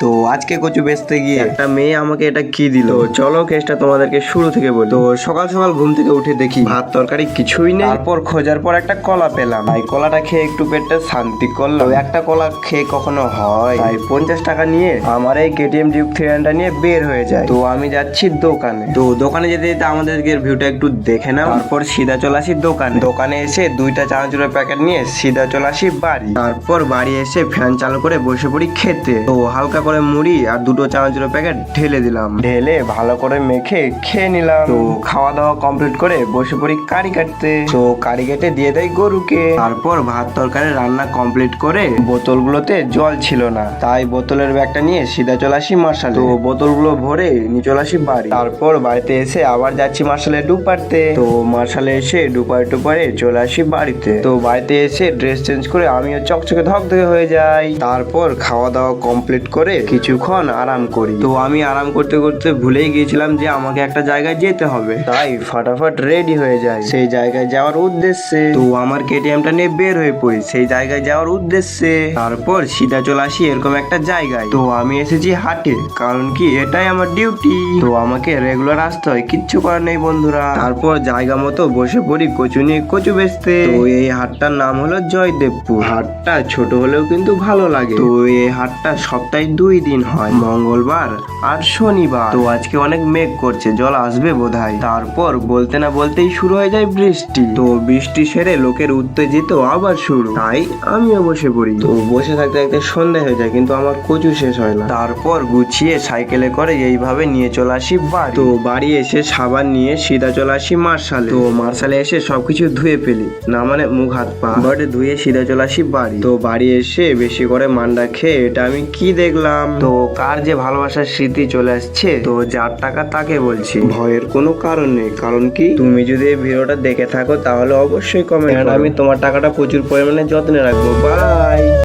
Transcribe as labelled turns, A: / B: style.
A: তো আজকে কচু বেচতে গিয়ে একটা মেয়ে আমাকে এটা কি দিল, তো চলো কেসটা তোমাদেরকে শুরু থেকে বলি। তো সকাল সকাল ঘুম থেকে উঠে দেখি ভাত তরকারি কিছুই নেই। তারপর খোঁজার পর একটা কলা পেলাম, তাই কলাটা খেয়ে একটু পেটটা শান্তি করলাম। তো একটা কলা খেয়ে কখনো হয়, তাই 50 টাকা নিয়ে আমার এই কেটিএম ডিউক 300 নিয়ে বের হয়ে যায়। তো আমি যাচ্ছি দোকানে। তো দোকানে যেতে যেতে আমাদেরকে ভিউটা একটু দেখে নাও। তারপর সিধা চলে আসি দোকানে এসে দুইটা চানাচুরের প্যাকেট নিয়ে সিধা চলে আসি বাড়ি। তারপর বাড়ি এসে ফ্যান চালু করে বসে পড়ি খেতে। তো হালকা করে মুড়ি আর দুটো চানাচুরের প্যাকেট ঢেলে দিলাম, ঢেলে ভালো করে মেখে খেয়ে নিলাম। তো খাওয়া দাওয়া কমপ্লিট করে বসে পড়ি কারি কাটতে। তো কারি কেটে দিয়ে দেয় গরুকে। তারপর ভাত তরকারি রান্না কমপ্লিট করে বোতলগুলোতে জল ছিল না, তাই বোতলের ব্যাগটা নিয়ে সিধা চলে আসি মার্শালে। তো বোতলগুলো ভরে নিয়ে চলে আসি বাড়ি। তারপর বাড়িতে এসে আবার যাচ্ছি মার্শালে ডুব পারতে। তো মার্শালে এসে ডুপারে চলে আসি বাড়িতে। তো বাড়িতে এসে ড্রেস চেঞ্জ করে আমিও চকচকে ধকধকে হয়ে যাই। তারপর খাওয়া দাওয়া কমপ্লিট করে কিছুক্ষণ আরাম করি। তো আমি আরাম করতে করতে ভুলেই গিয়েছিলাম যে আমাকে একটা জায়গায় যেতে হবে, তাই ফাটাফাট রেডি হয়ে যায় সেই জায়গায় যাওয়ার উদ্দেশ্যে। তো আমার কেটিএমটা নিয়ে বের হয়ে পড়ি সেই জায়গায় যাওয়ার উদ্দেশ্যে। তারপর সিধা চলে আসি এরকম একটা জায়গায়। তো আমি এসেছি হাটে, কারণ কি এটাই আমার ডিউটি। তো আমাকে রেগুলার আসতে হয়, কিচ্ছু করার নেই বন্ধুরা। তারপর জায়গা মতো বসে পড়ি কচু নিয়ে কচু বেচতে। তো এই হাটটার নাম হলো জয়দেবপুর। হাটটা ছোট হলেও কিন্তু ভালো লাগে। তো এই হাটটা সপ্তাহে 2 দিন হয়, মঙ্গলবার আর শনিবার। তো আজকে অনেক মেঘ করছে, জল আসবে বোধহয়। তারপর বলতে না বলতেই শুরু হয়ে যায় বৃষ্টি। তো বৃষ্টি সেরে লোকের উত্তেজিত আবার শুরু, তাই আমিও বসে পড়ি। তো বসে থাকতে থাকতে সন্ধ্যা হয়ে যায়, কিন্তু আমার কচু শেষ হয় না। তারপর গুছিয়ে সাইকেলে করে এইভাবে নিয়ে চলে আসি বাড়ি। তো বাড়ি এসে সাবান নিয়ে সিধা চলে আসি মার্শালে। তো মার্শালে এসে সবকিছু ধুয়ে ফেলি, না মানে মুখ হাত পা বাট ধুয়ে সিধা চলে আসি বাড়ি। তো বাড়ি এসে বেশি করে মান্ডা খেয়ে এটা আমি কি দেখলাম, তো কার যে ভালোবাসার স্মৃতি চলে আসছে। তো যার টাকা তাকে বলছি, ভয়ের কোনো কারণ নেই। কারণ কি, তুমি যদি এই ভিডিওটা দেখে থাকো তাহলে অবশ্যই কমেন্ট, আমি তোমার টাকাটা প্রচুর পরিমাণে যত্নে রাখবো। বাই।